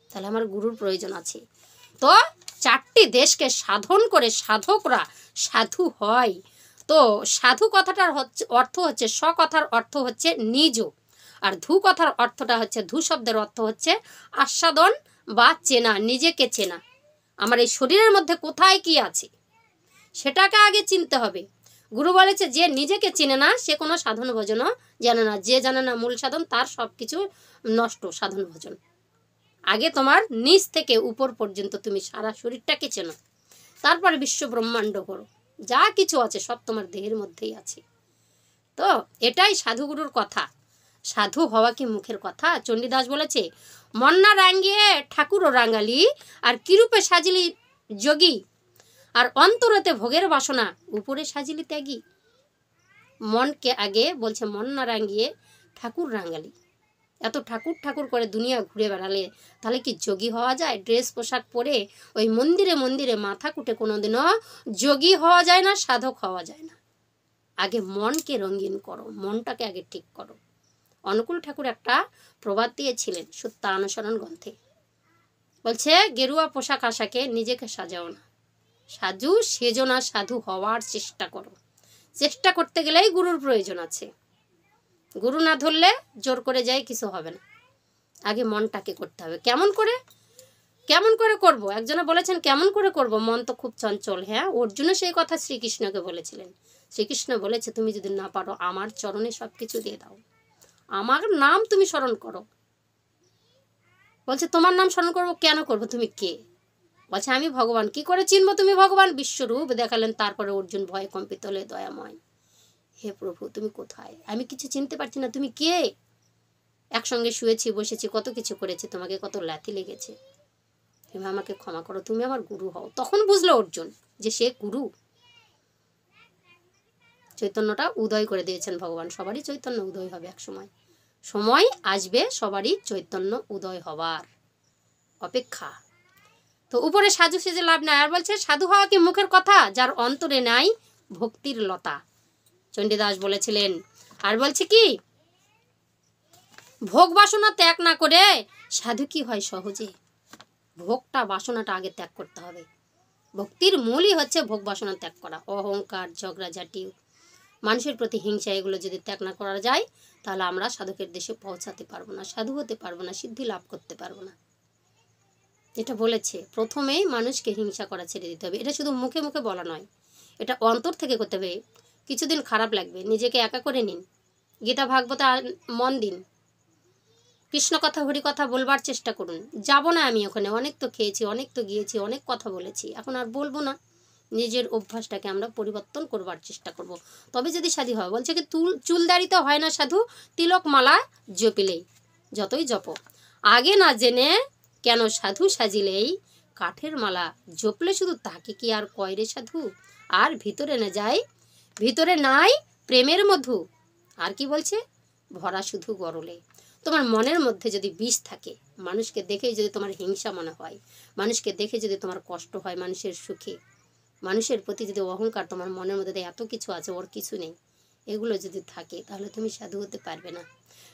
S1: তাহলে আমার গুরুর প্রয়োজন আছে। তো 4টি দেশকে সাধন করে সাধকরা সাধু হয়। তো সাধু কথাটার অর্থ হচ্ছে, স কথার অর্থ হচ্ছে নিজ, আর ধু কথার অর্থটা হচ্ছে, ধু শব্দের অর্থ হচ্ছে আস্বাদন বা চেনা, নিজেকে চেনা। আমার এই শরীরের মধ্যে কোথায় কি আছে সেটাকে আগে চিনতে হবে। গুরু বলেছে যে নিজেকে চিনে না সে কোনো সাধন ভজনও জানে না, যে জানে না মূল সাধন তার সব কিছু নষ্ট সাধন ভজন। আগে তোমার নিচ থেকে উপর পর্যন্ত তুমি সারা শরীরটাকে চেনো, তারপর বিশ্ব ব্রহ্মাণ্ড করো, যা কিছু আছে সব তোমার দেহের মধ্যেই আছে। তো এটাই সাধুগুরুর কথা। সাধু হওয়া কি মুখের কথা? চণ্ডীদাস বলেছে, মন্না রাঙ্গিয়ে ঠাকুরও রাঙ্গালি, আর কিরূপে সাজিলি যোগী, আর অন্তরতে ভোগের বাসনা উপরে সাজিলি ত্যাগী। মনকে আগে বলছে মন্না রাঙ্গিয়ে ঠাকুর রাঙ্গালি। এত ঠাকুর ঠাকুর করে দুনিয়া ঘুরে বেড়ালে তাহলে কি যোগী হওয়া যায়? ড্রেস পোশাক পরে ওই মন্দিরে মন্দিরে মাথা কুটে কোনোদিনও যোগী হওয়া যায় না, সাধক হওয়া যায় না। আগে মনকে রঙিন করো, মনটাকে আগে ঠিক করো। অনুকূল ঠাকুর একটা প্রবাদ দিয়েছিলেন সত্যানুসরণ গ্রন্থে, বলছে গেরুয়া পোশাক আশাকে নিজেকে সাজাও না, সাজু সেজো না, সাধু হওয়ার চেষ্টা করো। চেষ্টা করতে গেলেই গুরুর প্রয়োজন আছে। গুরু না ধরলে জোর করে যাই কিছু হবে না। আগে মনটাকে করতে হবে। কেমন করে করব? একজনে বলেছেন কেমন করে করব, মন তো খুব চঞ্চল। হ্যাঁ, অর্জুনও সেই কথা শ্রীকৃষ্ণকে বলেছিলেন। শ্রীকৃষ্ণ বলেছে তুমি যদি না পারো আমার চরণে সব কিছু দিয়ে দাও, আমার নাম তুমি স্মরণ করো। বলছে তোমার নাম স্মরণ করবো, কেন করবো, তুমি কে? বলছে আমি ভগবান। কি করে চিনবো তুমি ভগবান? বিশ্বরূপ দেখালেন। তারপরে অর্জুন ভয়ে কম্পিত হলে দয়াময়, হে প্রভু তুমি কোথায়, আমি কিছু চিনতে পারছি না, তুমি কে? একসঙ্গে শুয়েছি বসেছি কত কিছু করেছি, তোমাকে কত লাথি লেগেছে, তুমি আমাকে ক্ষমা করো, তুমি আমার গুরু হও। তখন বুঝলো অর্জুন যে সে গুরু। চৈতন্যটা উদয় করে দিয়েছেন ভগবান। সবারই চৈতন্য উদয় হবে এক সময়, সময় আসবে সবারই চৈতন্য উদয় হবার অপেক্ষা। তো উপরে সাধু সেজে লাভ নাই। আর বলছে সাধু হওয়া কি মুখের কথা, যার অন্তরে নাই ভক্তির লতা। চণ্ডীদাস বলেছিলেন। আর বলছে কি, ভোগ বাসনা ত্যাগ না করে সাধু কি হয় সহজে। ভোগটা বাসনাটা আগে ত্যাগ করতে হবে। ভক্তির মূলই হচ্ছে ভোগ বাসনা ত্যাগ করা। অহংকার, ঝগড়াঝাটি, মানুষের প্রতি হিংসা, এগুলো যদি ত্যাগ না করা যায় তাহলে আমরা সাধকের দেশে পৌঁছাতে পারবো না, সাধু হতে পারবো না, সিদ্ধি লাভ করতে পারবো না। এটা বলেছে প্রথমেই মানুষকে হিংসা করা ছেড়ে দিতে হবে। এটা শুধু মুখে মুখে বলা নয়, এটা অন্তর থেকে করতে হবে। কিছুদিন খারাপ লাগবে, নিজেকে একা করে নিন, গীতা ভাগবতে মন দিন, কৃষ্ণ কথা হরি কথা বলবার চেষ্টা করুন। যাব না আমি ওখানে, অনেক তো খেয়েছি, অনেক তো গিয়েছি, অনেক কথা বলেছি, এখন আর বলবো না। নিজের অভ্যাসটাকে আমরা পরিবর্তন করবার চেষ্টা করব, তবে যদি সাধু হয়। বলছে কি চুলদাড়িতে হয় না সাধু, তিলক মালা জপিলেই। যতই জপ আগে না জেনে কেন সাধু সাজিলেই, কাঠের মালা জপলে শুধু তাকে কি আর কয় রে সাধু। আর ভিতরে না যায়, ভিতরে নাই প্রেমের মধু। আর কি বলছে, ভরা শুধু গরলে। তোমার মনের মধ্যে যদি বিষ থাকে, মানুষকে দেখেই যদি তোমার হিংসা মনে হয়, মানুষকে দেখে যদি তোমার কষ্ট হয়, মানুষের সুখে, মানুষের প্রতি যদি অহংকার তোমার মনের মধ্যে এত কিছু আছে ওর কিছু নেই, এগুলো যদি থাকে তাহলে তুমি সাধু হতে পারবে না,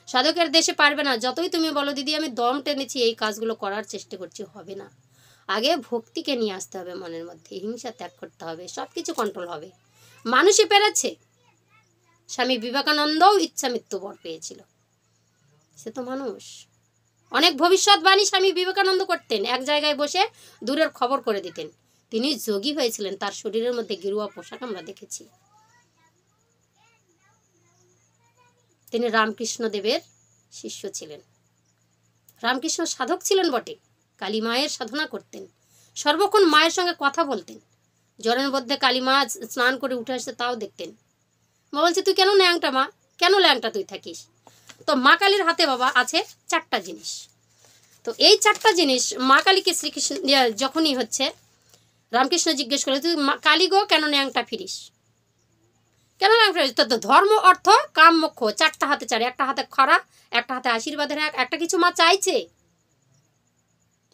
S1: সাধকের দেশে পারবে না। যতই তুমি বলো দিদি আমি দম টেনেছি এই কাজগুলো করার চেষ্টা করছি, হবে না। আগে ভক্তিকে নিয়ে আসতে হবে মনের মধ্যে, হিংসা ত্যাগ করতে হবে, সব কিছু কন্ট্রোল হবে। মানুষই পেরেছে। স্বামী বিবেকানন্দও ইচ্ছা মৃত্যু বর পেয়েছিল, সে তো মানুষ। অনেক ভবিষ্যৎবাণী স্বামী বিবেকানন্দ করতেন, এক জায়গায় বসে দূরের খবর করে দিতেন। তিনি যোগী হয়েছিলেন, তার শরীরের মধ্যে গেরুয়া পোশাক আমরা দেখেছি। তিনি রামকৃষ্ণ দেবের শিষ্য ছিলেন। রামকৃষ্ণ সাধক ছিলেন বটে, কালী মায়ের সাধনা করতেন, সর্বক্ষণ মায়ের সঙ্গে কথা বলতেন। জ্বরের মধ্যে কালী মা স্নান করে উঠে আসতে তাও দেখতেন। মা বলছে তুই কেন ল্যাংটা মা, কেন ল্যাংটা তুই থাকিস? তো মা কালীর হাতে বাবা আছে 4টা জিনিস। তো এই 4টা জিনিস মা কালীকে শ্রীকৃষ্ণ যখনই হচ্ছে রামকৃষ্ণ জিজ্ঞেস করে, তুই কালী গো কেন ন্যাংটা ফিরিস, কেন ন্যাংটা ফিরিস? তো ধর্ম অর্থ কাম মোক্ষ 4টা হাতে 4, একটা হাতে খরা, একটা হাতে আশীর্বাদের একটা কিছু মা চাইছে,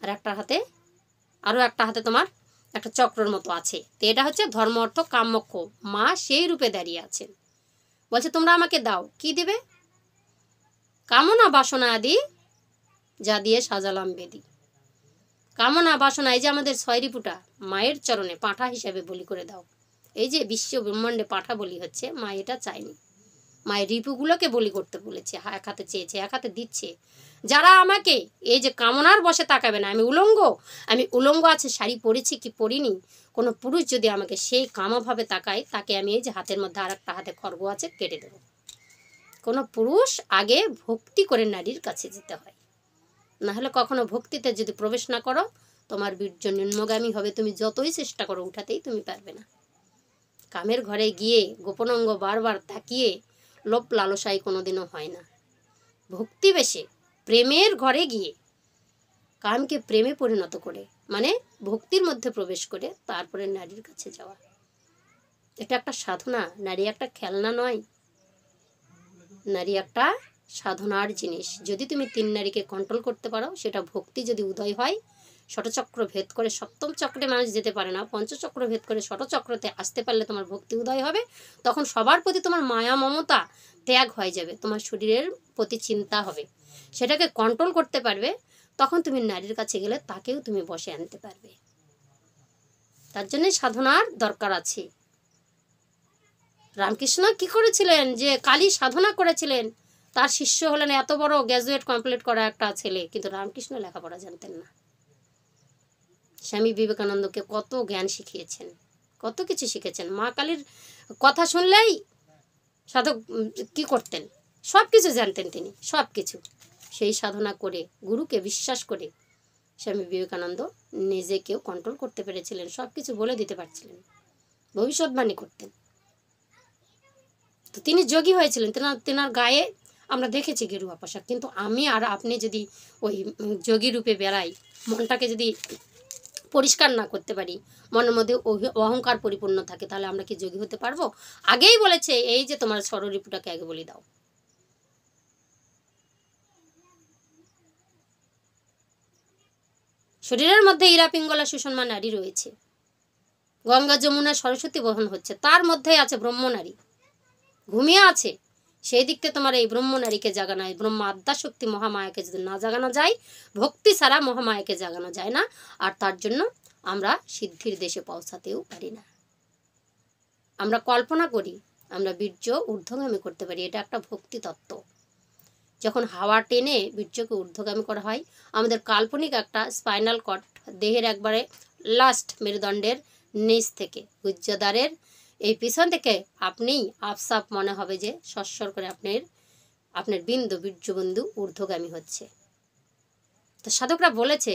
S1: আর একটা হাতে তোমার একটা চক্রর মতো আছে। তো এটা হচ্ছে ধর্ম অর্থ কাম মোক্ষ। মা সেই রূপে দাঁড়িয়ে আছেন, বলছে তোমরা আমাকে দাও, কি দিবে? কামনা বাসনা আদি যা দিয়ে সাজালাম বেদি। কামনা বাসনা, এই যে আমাদের 6 রিপুটা মায়ের চরণে পাঁঠা হিসাবে বলি করে দাও। এই যে বিশ্ব ব্রহ্মাণ্ডে পাঁঠা বলি হচ্ছে, মা এটা চায়নি, মায়ের রিপুগুলোকে বলি করতে বলেছে। এক হাতে চেয়েছে, এক হাতে দিচ্ছে। যারা আমাকে এই যে কামনার বসে তাকাবে না, আমি উলঙ্গ আছে, শাড়ি পরেছি কি পরিনি, কোনো পুরুষ যদি আমাকে সেই কামভাবে তাকায়, তাকে আমি এই যে হাতের মধ্যে আর একটা হাতে খড়গ আছে কেটে দেব। কোনো পুরুষ আগে ভক্তি করে নারীর কাছে যেতে হয়, না হলে কখনো ভক্তিতে যদি প্রবেশ না করো, তোমার বীর্য নিম্নগামী হবে। তুমি যতই চেষ্টা করো উঠাতেই তুমি পারবে না। কামের ঘরে গিয়ে গোপন অঙ্গ বারবার তাকিয়ে লোভ লালসাই কোনোদিনও হয় না। ভক্তি বেশে প্রেমের ঘরে গিয়ে কামকে প্রেমে পরিণত করে, মানে ভক্তির মধ্যে প্রবেশ করে তারপরে নারীর কাছে যাওয়া, এটা একটা সাধনা। নারী একটা খেলনা নয়, নারী একটা সাধনার জিনিস। যদি তুমি 3 নারীকে কন্ট্রোল করতে পারো, সেটা ভক্তি যদি উদয় হয়, ষটচক্র ভেদ করে সপ্তম চক্রে মানুষ যেতে পারে না, পঞ্চচক্র ভেদ করে ষটচক্রতে আসতে পারলে তোমার ভক্তি উদয় হবে। তখন সবার প্রতি তোমার মায়া মমতা ত্যাগ হয়ে যাবে, তোমার শরীরের প্রতি চিন্তা হবে, সেটাকে কন্ট্রোল করতে পারবে। তখন তুমি নারীর কাছে গেলে তাকেও তুমি বসে আনতে পারবে। তার জন্য সাধনার দরকার আছে। রামকৃষ্ণ কি করেছিলেন, যে কালী সাধনা করেছিলেন, তার শিষ্য হলেন এত বড় গ্র্যাজুয়েট কমপ্লিট করা একটা ছেলে, কিন্তু রামকৃষ্ণ লেখাপড়া জানতেন না। স্বামী বিবেকানন্দকে কত জ্ঞান শিখিয়েছেন, কত কিছু শিখেছেন। মা কালীর কথা শুনলেই সাধক কি করতেন, সব কিছু জানতেন তিনি, সব কিছু। সেই সাধনা করে গুরুকে বিশ্বাস করে স্বামী বিবেকানন্দ নিজেকেও কন্ট্রোল করতে পেরেছিলেন, সব কিছু বলে দিতে পারছিলেন, ভবিষ্যৎবাণী করতেন। তো তিনি যোগী হয়েছিলেন, তেনার গায়ে আমরা দেখেছি গেরুয়া পোশাক। কিন্তু আমি আর আপনি যদি ওই যোগী রূপে বেড়াই, মনটাকে যদি পরিষ্কার না করতে পারি, মনের মধ্যে অহংকার পরিপূর্ণ থাকে, তাহলে আমরা কি যোগী হতে পারবো? আগেই বলেছে, এই যে তোমার স্বররিপুটাকে আগে বলি দাও। শরীরের মধ্যে ইরা পিঙ্গলা সুষমা নারী রয়েছে, গঙ্গা যমুনা সরস্বতী বহন হচ্ছে, তার মধ্যেই আছে ব্রহ্ম নারী ঘুমিয়ে আছে। সেই দিক থেকে তোমার এই ব্রহ্ম নারীকে জাগানো, ব্রহ্ম আদ্যাশক্তি মহামায়াকে যদি না জাগানো যায়, ভক্তি ছাড়া মহামায়াকে জাগানো যায় না। আর তার জন্য আমরা সিদ্ধির দেশে পৌঁছাতেও পারি না। আমরা কল্পনা করি আমরা বীর্য ঊর্ধ্বগামী করতে পারি, এটা একটা ভক্তি তত্ত্ব। যখন হাওয়া টেনে বীর্যকে ঊর্ধ্বগামী করা হয়, আমাদের কাল্পনিক একটা স্পাইনাল কর্ড, দেহের একবারে লাস্ট মেরুদণ্ডের নিচ থেকে গুজ্জদ্বারের এই পিছন থেকে আপনিই আপসাপ মনে হবে যে সস্বর করে আপনার বীর্যবিন্দু ঊর্ধ্বগামী হচ্ছে। তো সাধকরা বলেছে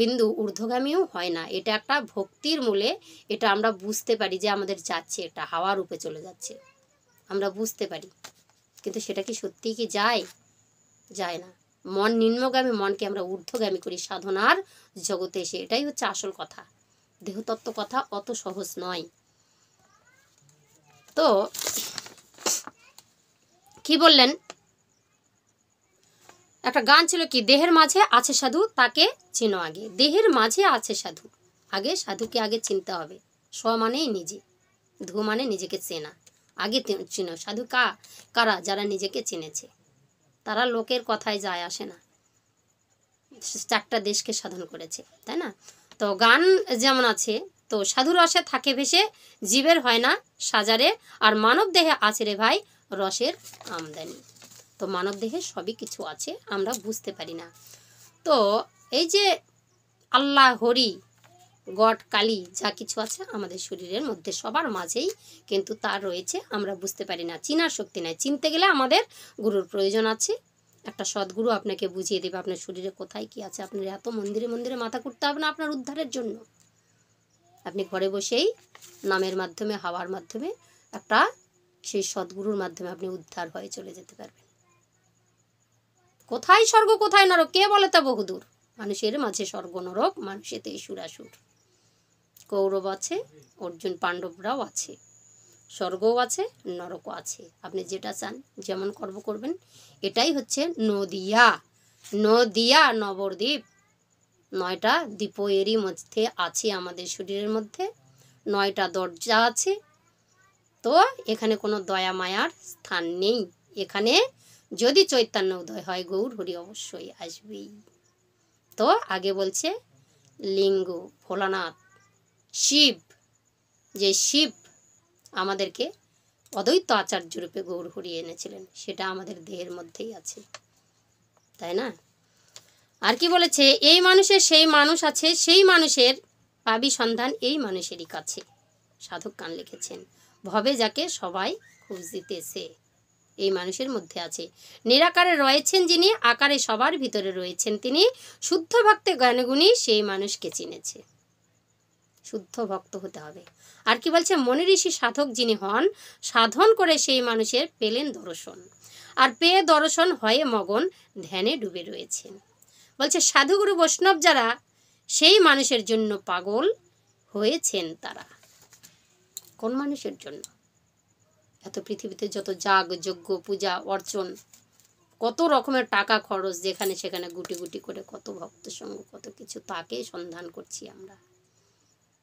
S1: বিন্দু ঊর্ধ্বগামীও হয় না, এটা একটা ভক্তির মূলে। এটা আমরা বুঝতে পারি যে আমাদের যাচ্ছে, এটা হাওয়ার রূপে চলে যাচ্ছে, আমরা বুঝতে পারি। কিন্তু সেটা কি সত্যিই কি যায় না। মন নিম্নগামী মনকে আমরা ঊর্ধ্বগামী করি সাধনার জগতে এসে, এটাই হচ্ছে আসল কথা। দেহতত্ত্ব কথা অত সহজ নয়। তো কি বললেন, একটা গান ছিল কি, দেহের মাঝে আছে সাধু তাকে চিনো আগে। দেহের মাঝে আছে সাধু, আগে সাধুকে আগে চিনতে হবে। স্ব মানেই নিজে, ধু মানে নিজেকে চেনা। আগে চিনো সাধু কারা, যারা নিজেকে চিনেছে, তারা লোকের কথায় যায় আসে না, 4টা দেশকে সাধন করেছে, তাই না? তো গান যেমন আছে, তো সাধু রসে থাকে ভেসে জীবের হয় না সাজারে, আর মানব দেহে আছে রে ভাই রসের আমদানি। তো মানব দেহে সবই কিছু আছে, আমরা বুঝতে পারি না। তো এই যে আল্লাহ, হরি, গড, কালী যা কিছু আছে আমাদের শরীরের মধ্যে সবার মাঝেই, কিন্তু তার রয়েছে, আমরা বুঝতে পারি না, চিনার শক্তি নাই। চিনতে গেলে আমাদের গুরুর প্রয়োজন আছে। একটা সদ্গুরু আপনাকে বুঝিয়ে দেবে আপনার শরীরে কোথায় কি আছে। আপনার এত মন্দিরে মন্দিরে মাথা করতে হবে না আপনার উদ্ধারের জন্য। আপনি ঘরে বসেই নামের মাধ্যমে, হাওয়ার মাধ্যমে, একটা সেই সদ্গুরুর মাধ্যমে আপনি উদ্ধার হয়ে চলে যেতে পারবেন। কোথায় স্বর্গ কোথায় নরক কে বলে তা বহুদূর, মানুষের মাঝে স্বর্গ নরক, মানুষেতে সুরাসুর। কৌরব আছে, অর্জুন পাণ্ডবরাও আছে, স্বর্গও আছে, নরকও আছে। আপনি যেটা চান যেমন কর্ম করবেন। এটাই হচ্ছে নদিয়া। নদিয়া নবদ্বীপ, 9টা দ্বীপ এরই মধ্যে আছে আমাদের শরীরের মধ্যে, 9টা দরজা আছে। তো এখানে কোনো দয়া মায়ার স্থান নেই। এখানে যদি চৈতন্য উদয় হয় গৌর হরি অবশ্যই আসবেই। তো আগে বলছে লিঙ্গ ভোলানাথ শিব, যে শিব আমাদেরকে অদ্বৈত আচার্য রূপে গৌর হরি এনেছিলেন, সেটা আমাদের দেহের মধ্যেই আছে, তাই না? আর কি বলেছে, এই মানুষের সেই মানুষ আছে, সেই মানুষের পাবি সন্ধান এই মানুষেরই কাছে। সাধক কান লিখেছেন, ভবে যাকে সবাই খুঁজতেছে এই মানুষের মধ্যে আছে। নিরাকারে রয়েছেন যিনি, আকারে সবার ভিতরে রয়েছেন তিনি। শুদ্ধ ভক্তে জ্ঞানগুণী সেই মানুষকে চিনেছে। শুদ্ধ ভক্ত হতে হবে। আর কি বলছে, মনি ঋষি সাধক যিনি হন, সাধন করে সেই মানুষের পেলেন দর্শন, আর পেয়ে দর্শন হয়ে মগন ধ্যানে ডুবে রয়েছেন। বলছে সাধুগুরু বৈষ্ণব যারা, সেই মানুষের জন্য পাগল হয়েছেন তারা। কোন মানুষের জন্য? এত পৃথিবীতে যত যাগ যজ্ঞ পূজা অর্চন, কত রকমের টাকা খরচ, যেখানে সেখানে গুটি গুটি করে কত ভক্ত সঙ্গ কত কিছু, তাকে সন্ধান করছি আমরা।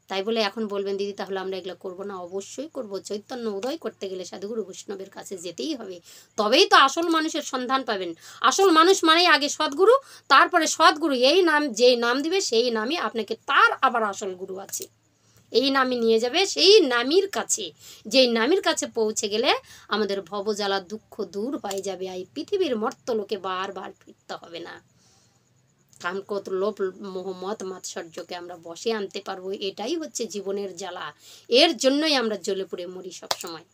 S1: তাই বলে এখন বলবেন দিদি তাহলে আমরা এগুলো করবো না? অবশ্যই করব। চৈতন্য উদয় করতে গেলে সাধুগুরু বৈষ্ণবের কাছে যেতেই হবে, তবেই তো আসল মানুষের সন্ধান পাবেন। আসল মানুষ মানেই আগে সদ্গুরু, তারপরে সদ্গুরু এই নাম যেই নাম দিবে সেই নামই আপনাকে, তার আবার আসল গুরু আছে, এই নামই নিয়ে যাবে সেই নামির কাছে। যেই নামির কাছে পৌঁছে গেলে আমাদের ভবজ্বালা দুঃখ দূর হয়ে যাবে। এই পৃথিবীর মর্তলোকে বারবার ফিরতে হবে না। কামকত লোভ মোহ মত মাৎসর্যকে আমরা বসে আনতে পারবো। এটাই হচ্ছে জীবনের জ্বালা, এর জন্যই আমরা জ্বলে পুড়ে মরি সবসময়।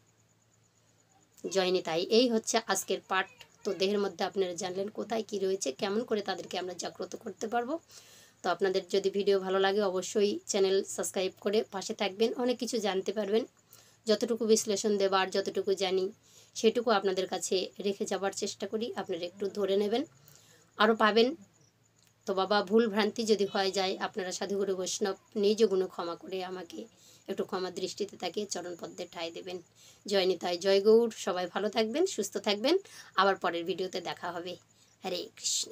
S1: জয়নি তাই এই হচ্ছে আজকের পাঠ। তো দেহের মধ্যে আপনারা জানলেন কোথায় কি রয়েছে, কেমন করে তাদেরকে আমরা জাগ্রত করতে পারবো। তো আপনাদের যদি ভিডিও ভালো লাগে অবশ্যই চ্যানেল সাবস্ক্রাইব করে পাশে থাকবেন, অনেক কিছু জানতে পারবেন। যতটুকু বিশ্লেষণ দেবার যতটুকু জানি সেটুকু আপনাদের কাছে রেখে যাবার চেষ্টা করি, আপনারা একটু ধরে নেবেন, আরও পাবেন। তো বাবা ভুল ভ্রান্তি যদি হয়ে যায়, আপনারা সাধুগুরু বৈষ্ণব নিজ গুণ ক্ষমা করে আমাকে একটু ক্ষমা দৃষ্টিতে তাকিয়ে চরণপদ্মে ঠাঁই দেবেন। জয় নিতাই, জয় গৌর। সবাই ভালো থাকবেন, সুস্থ থাকবেন। আবার পরের ভিডিওতে দেখা হবে। হরে কৃষ্ণ।